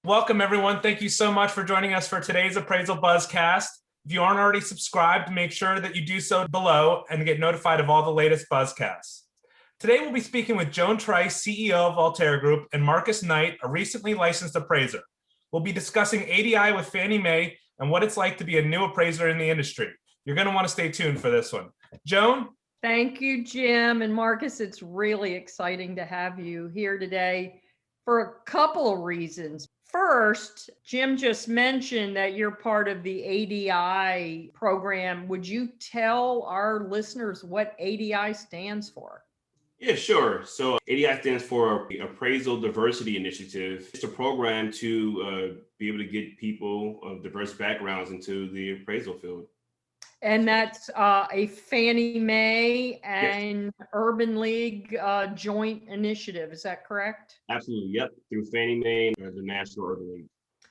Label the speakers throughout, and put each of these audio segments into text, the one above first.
Speaker 1: Welcome, everyone. Thank you so much for joining us for today's Appraisal Buzzcast. If you aren't already subscribed, make sure that you do so below and get notified of all the latest Buzzcasts. Today, we'll be speaking with Joan Trice, CEO of Volterra Group, and Marcus Knight, a recently licensed appraiser. We'll be discussing ADI with Fannie Mae and what it's like to be a new appraiser in the industry. You're going to want to stay tuned for this one. Joan?
Speaker 2: Thank you, Jim and Marcus. It's really exciting to have you here today for a couple of reasons. First, Jim just mentioned that you're part of the ADI program. Would you tell our listeners what ADI stands for?
Speaker 3: Yeah, sure. So ADI stands for Appraisal Diversity Initiative. It's a program to be able to get people of diverse backgrounds into the appraisal field.
Speaker 2: And that's a Fannie Mae and
Speaker 3: Yes.
Speaker 2: Urban League joint initiative. Is that correct?
Speaker 3: Absolutely. Yep. Through Fannie Mae and the National Urban League.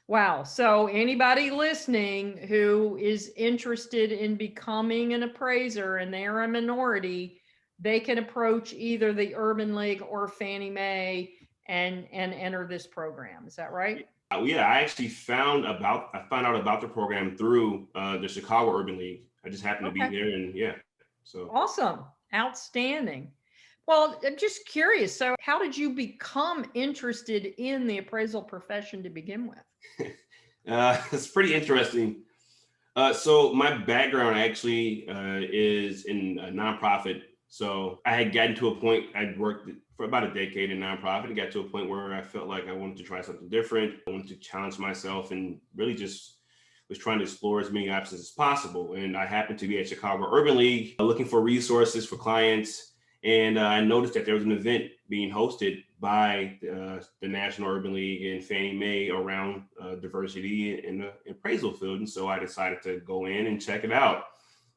Speaker 2: Wow. So anybody listening who is interested in becoming an appraiser and they're a minority, they can approach either the Urban League or Fannie Mae and enter this program. Is that right?
Speaker 3: Yeah, I actually found out about the program through the Chicago Urban League. I just happened to be there, and yeah. So
Speaker 2: awesome. Outstanding. Well, I'm just curious. So how did you become interested in the appraisal profession to begin with?
Speaker 3: It's pretty interesting. So my background actually is in a nonprofit. So I had gotten to a point, I'd worked for about a decade in nonprofit and got to a point where I felt like I wanted to try something different. I wanted to challenge myself and really just was trying to explore as many options as possible. And I happened to be at Chicago Urban League looking for resources for clients. And I noticed that there was an event being hosted by the National Urban League and Fannie Mae around diversity in the appraisal field. And so I decided to go in and check it out.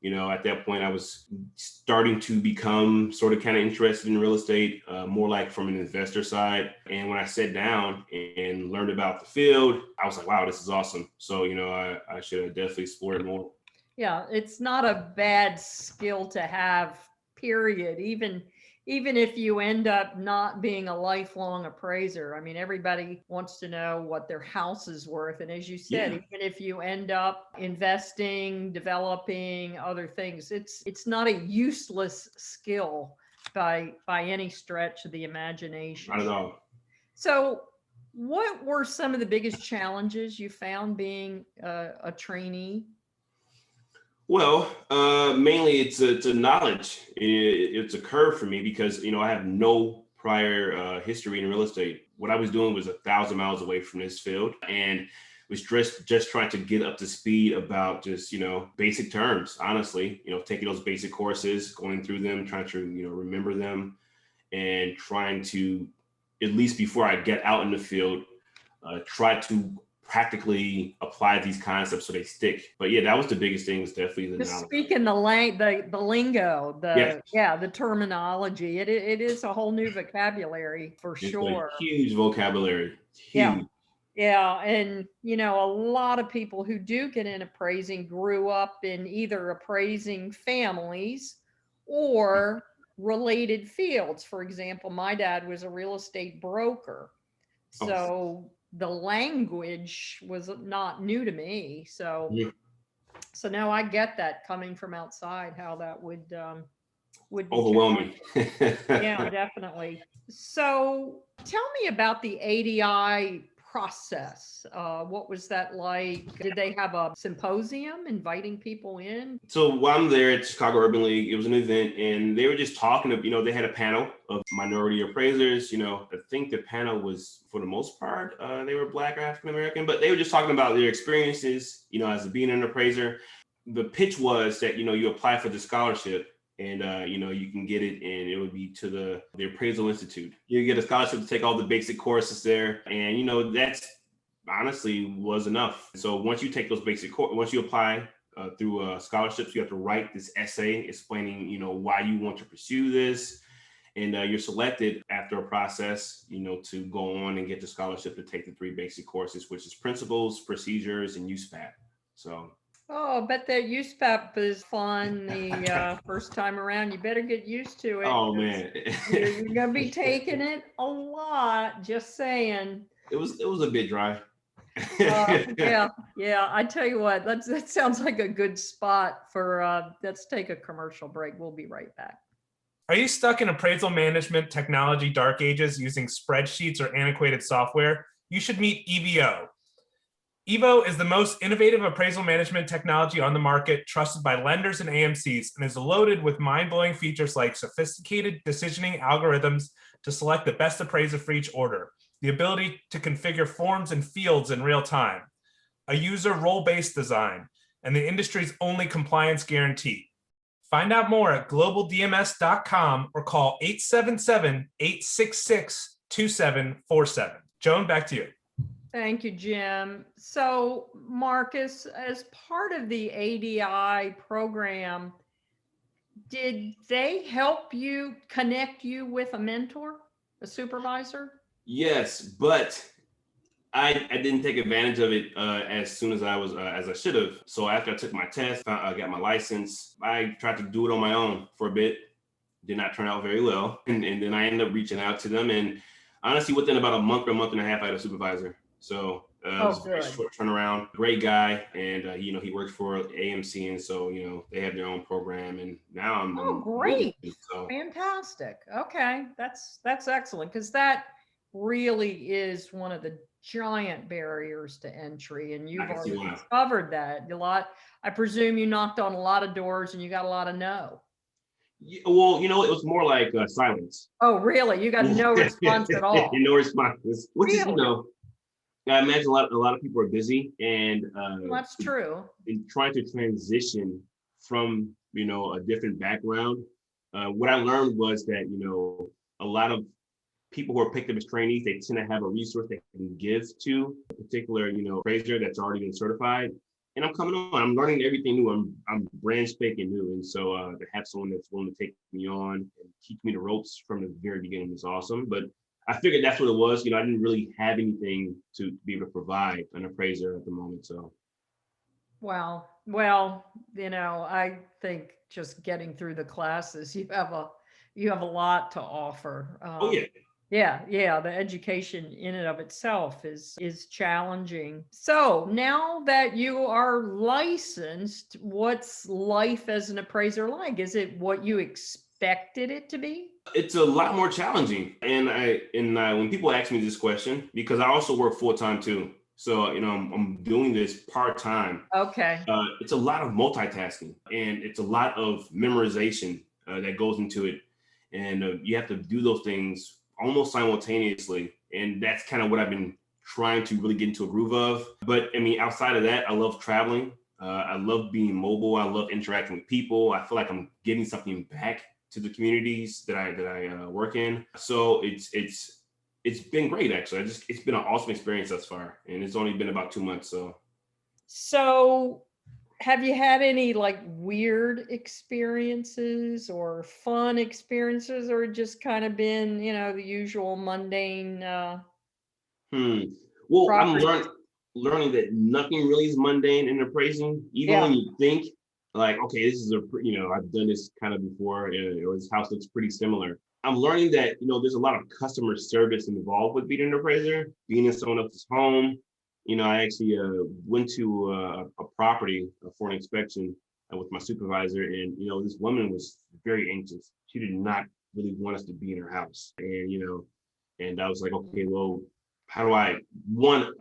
Speaker 3: You know, at that point, I was starting to become sort of kind of interested in real estate, more like from an investor side. And when I sat down and learned about the field, I was like, wow, this is awesome. So, you know, I should definitely explore it more.
Speaker 2: Yeah, it's not a bad skill to have, period. Even if you end up not being a lifelong appraiser. I mean, everybody wants to know what their house is worth. And as you said,
Speaker 3: Yeah.
Speaker 2: even if you end up investing, developing other things, it's not a useless skill by any stretch of the imagination.
Speaker 3: Not at all.
Speaker 2: So what were some of the biggest challenges you found being a trainee?
Speaker 3: Well, mainly it's a knowledge. It's a curve for me because, you know, I have no prior history in real estate. What I was doing was 1,000 miles away from this field and was just trying to get up to speed about just, you know, basic terms, honestly, you know, taking those basic courses, going through them, trying to, you know, remember them and trying to, at least before I get out in the field, try to practically apply these concepts so they stick. But yeah, that was the biggest thing, was definitely the
Speaker 2: Just
Speaker 3: knowledge.
Speaker 2: speaking the lingo,
Speaker 3: Yes.
Speaker 2: the terminology. It is a whole new vocabulary for
Speaker 3: It's
Speaker 2: sure.
Speaker 3: a huge vocabulary. It's
Speaker 2: Yeah.
Speaker 3: huge.
Speaker 2: Yeah. And you know, a lot of people who do get in appraising grew up in either appraising families or related fields. For example, my dad was a real estate broker.
Speaker 3: Oh,
Speaker 2: So the language was not new to me. So
Speaker 3: yeah.
Speaker 2: now I get that coming from outside, how that would be
Speaker 3: Overwhelming.
Speaker 2: challenging. Yeah, definitely. So tell me about the ADI process. What was that like? Did they have a symposium inviting people in?
Speaker 3: So while I'm there at Chicago Urban League, it was an event and they were just talking you know, they had a panel of minority appraisers. You know, I think the panel was, for the most part, they were Black or African American, but they were just talking about their experiences, you know, as being an appraiser. The pitch was that, you know, you apply for the scholarship and, you know, you can get it and it would be to the Appraisal Institute. You get a scholarship to take all the basic courses there. And, you know, that's honestly was enough. So once you take those once you apply through scholarships, you have to write this essay explaining, you know, why you want to pursue this. And you're selected after a process, you know, to go on and get the scholarship to take the 3 basic courses, which is principles, procedures, and USPAT. So.
Speaker 2: Oh, I bet that USPAP is fun the first time around. You better get used to it.
Speaker 3: Oh man,
Speaker 2: you're gonna be taking it a lot. Just saying.
Speaker 3: It was a bit dry.
Speaker 2: Yeah. I tell you what, that sounds like a good spot for, let's take a commercial break. We'll be right back.
Speaker 1: Are you stuck in appraisal management technology dark ages using spreadsheets or antiquated software? You should meet EVO. EVO is the most innovative appraisal management technology on the market, trusted by lenders and AMCs, and is loaded with mind-blowing features like sophisticated decisioning algorithms to select the best appraiser for each order, the ability to configure forms and fields in real time, a user role-based design, and the industry's only compliance guarantee. Find out more at globaldms.com or call 877-866-2747. Joan, back to you.
Speaker 2: Thank you, Jim. So, Marcus, as part of the ADI program, did they help you connect you with a mentor, a supervisor?
Speaker 3: Yes, but I didn't take advantage of it as soon as I should have. So after I took my test, I got my license. I tried to do it on my own for a bit. Did not turn out very well, and then I ended up reaching out to them. And honestly, within about a month or a month and a half, I had a supervisor. So it was a very short turnaround. Great guy, and he works for AMC, and so they have their own program. And now I'm
Speaker 2: great,
Speaker 3: so.
Speaker 2: Fantastic. Okay, that's excellent, because that really is one of the giant barriers to entry, and you've already discovered that a lot. I presume you knocked on a lot of doors and you got a lot of no.
Speaker 3: Yeah, well, it was more like silence.
Speaker 2: Oh, really? You got no response at all?
Speaker 3: No responses, which
Speaker 2: really?
Speaker 3: is, I imagine a lot of people are busy, and
Speaker 2: that's true.
Speaker 3: In trying to transition from a different background, what I learned was that a lot of people who are picked up as trainees, they tend to have a resource they can give to a particular appraiser that's already been certified. And I'm coming on. I'm learning everything new. I'm brand spanking new, and so to have someone that's willing to take me on and teach me the ropes from the very beginning is awesome. But I figured that's what it was. I didn't really have anything to be able to provide an appraiser at the moment. So,
Speaker 2: well, I think just getting through the classes, you have a lot to offer.
Speaker 3: Oh yeah.
Speaker 2: Yeah. The education in and of itself is challenging. So now that you are licensed, what's life as an appraiser like? Is it what you expected it to be?
Speaker 3: It's a lot more challenging. And when people ask me this question, because I also work full time too. So, I'm doing this part-time.
Speaker 2: Okay.
Speaker 3: It's a lot of multitasking, and it's a lot of memorization that goes into it. And you have to do those things almost simultaneously. And that's kind of what I've been trying to really get into a groove of. But outside of that, I love traveling. I love being mobile. I love interacting with people. I feel like I'm getting something back to the communities that I work in. So it's been great, actually. It's been an awesome experience thus far, and it's only been about 2 months.
Speaker 2: So have you had any weird experiences or fun experiences, or just kind of been, the usual mundane?
Speaker 3: Well, I'm learning that nothing really is mundane in appraising, even when you think okay, this is I've done this kind of before, or this house looks pretty similar. I'm learning that, there's a lot of customer service involved with being an appraiser, being in someone else's home. I actually went to a property for an inspection with my supervisor, and this woman was very anxious. She did not really want us to be in her house, and I was like, okay, well, how do I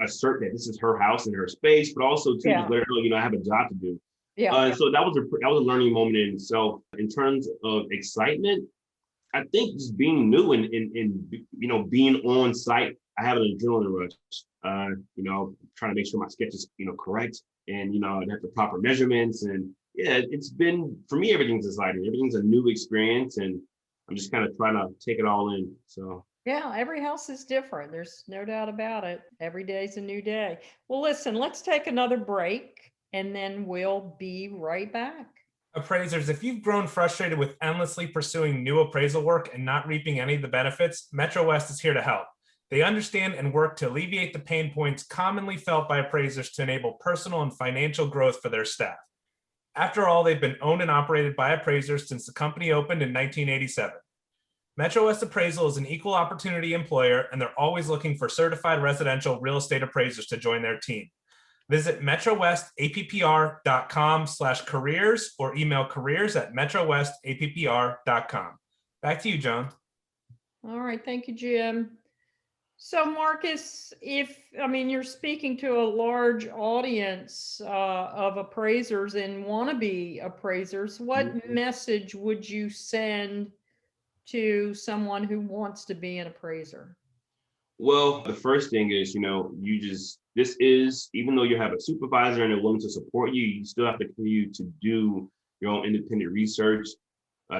Speaker 3: assert that this is her house and her space, but also to let her know, I have a job to do. So that was a learning moment in itself. In terms of excitement, I think just being new and being on site, I have an adrenaline rush. Trying to make sure my sketch is correct, and I have the proper measurements, and it's been, for me, everything's exciting. Everything's a new experience, and I'm just kind of trying to take it all in. So
Speaker 2: yeah, every house is different. There's no doubt about it. Every day's a new day. Well, listen, let's take another break, and then we'll be right back.
Speaker 1: Appraisers, if you've grown frustrated with endlessly pursuing new appraisal work and not reaping any of the benefits, Metro West is here to help. They understand and work to alleviate the pain points commonly felt by appraisers to enable personal and financial growth for their staff. After all, they've been owned and operated by appraisers since the company opened in 1987. Metro West Appraisal is an equal opportunity employer, and they're always looking for certified residential real estate appraisers to join their team. Visit metrowestappr.com/careers or email careers@metrowestappr.com. Back to you, Joan.
Speaker 2: All right, thank you, Jim. So Marcus, you're speaking to a large audience of appraisers and wannabe appraisers, what message would you send to someone who wants to be an appraiser?
Speaker 3: Well, the first thing is, even though you have a supervisor and they're willing to support you, you still have to continue to do your own independent research.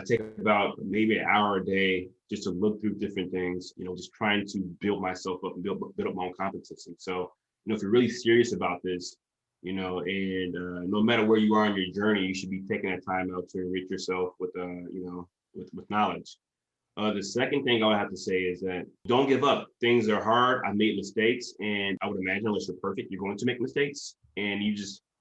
Speaker 3: Take about maybe an hour a day just to look through different things, just trying to build myself up and build up my own competency. So, if you're really serious about this, and no matter where you are in your journey, you should be taking that time out to enrich yourself with knowledge. The second thing I would have to say is that don't give up. Things are hard. I made mistakes, and I would imagine unless you're perfect, you're going to make mistakes, and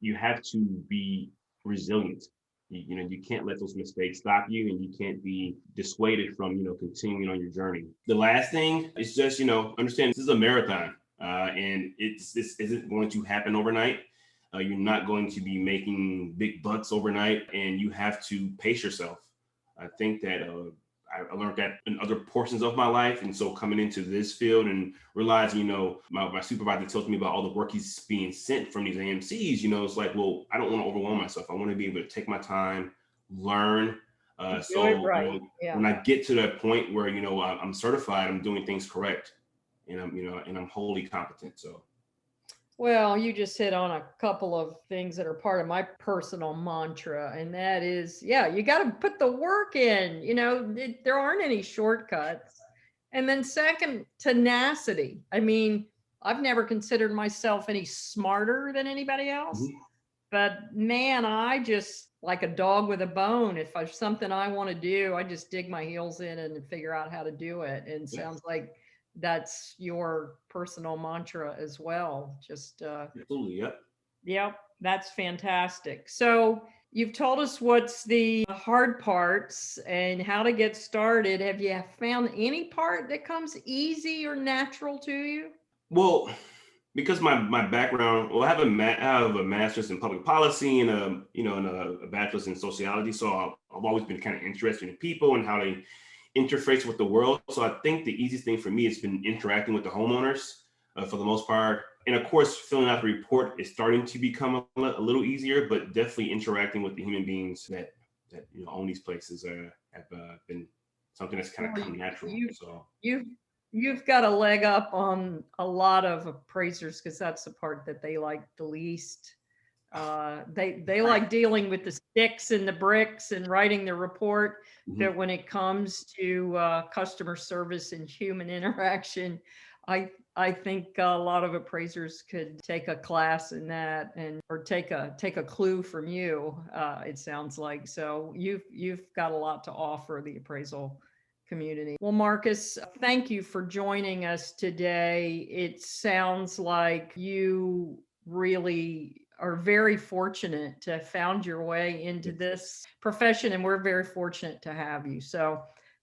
Speaker 3: you have to be resilient. You can't let those mistakes stop you, and you can't be dissuaded from, continuing on your journey. The last thing is just, understand this is a marathon, and this isn't going to happen overnight. You're not going to be making big bucks overnight, and you have to pace yourself. I think that I learned that in other portions of my life. And so coming into this field and realizing, my supervisor tells me about all the work he's being sent from these AMCs, it's like, well, I don't want to overwhelm myself. I want to be able to take my time, learn. When I get to that point where, I'm certified, I'm doing things correct, and I'm wholly competent. So.
Speaker 2: Well, you just hit on a couple of things that are part of my personal mantra, and that is, you got to put the work in. There aren't any shortcuts. And then second, tenacity. I've never considered myself any smarter than anybody else, but man, I just like a dog with a bone. If there's something I want to do, I just dig my heels in and figure out how to do it. And sounds like that's your personal mantra as well.
Speaker 3: Absolutely, yep.
Speaker 2: Yep, that's fantastic. So you've told us what's the hard parts and how to get started. Have you found any part that comes easy or natural to you?
Speaker 3: Well, because my background, I have a master's in public policy and a bachelor's in sociology. So I've always been kind of interested in people and how they interface with the world. So I think the easiest thing for me has been interacting with the homeowners for the most part. And of course, filling out the report is starting to become a little easier, but definitely interacting with the human beings that own these places have been something that's kind of come natural.
Speaker 2: You've got a leg up on a lot of appraisers because that's the part that they like the least. They like dealing with the sticks and the bricks and writing the report. That when it comes to customer service and human interaction, I think a lot of appraisers could take a class in that or take a clue from you. It sounds like so you've got a lot to offer the appraisal community. Well, Marcus, thank you for joining us today. It sounds like you really are very fortunate to have found your way into this profession, and we're very fortunate to have you. So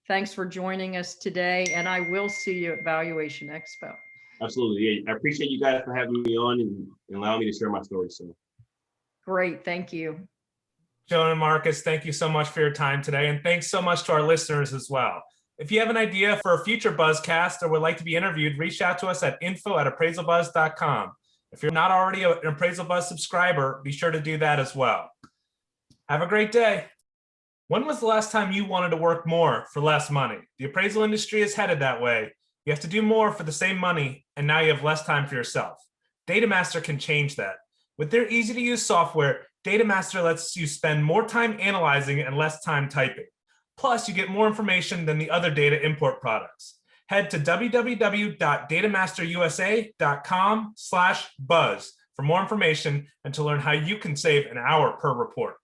Speaker 2: thanks for joining us today, and I will see you at Valuation Expo.
Speaker 3: Absolutely. I appreciate you guys for having me on and allowing me to share my story. So
Speaker 2: great. Thank you.
Speaker 1: Joan and Marcus, thank you so much for your time today. And thanks so much to our listeners as well. If you have an idea for a future Buzzcast or would like to be interviewed, reach out to us at info@appraisalbuzz.com. If you're not already an Appraisal Buzz subscriber, be sure to do that as well. Have a great day. When was the last time you wanted to work more for less money? The appraisal industry is headed that way. You have to do more for the same money, and now you have less time for yourself. Datamaster can change that. With their easy-to-use software, Datamaster lets you spend more time analyzing and less time typing. Plus, you get more information than the other data import products. Head to www.datamasterusa.com/buzz for more information and to learn how you can save an hour per report.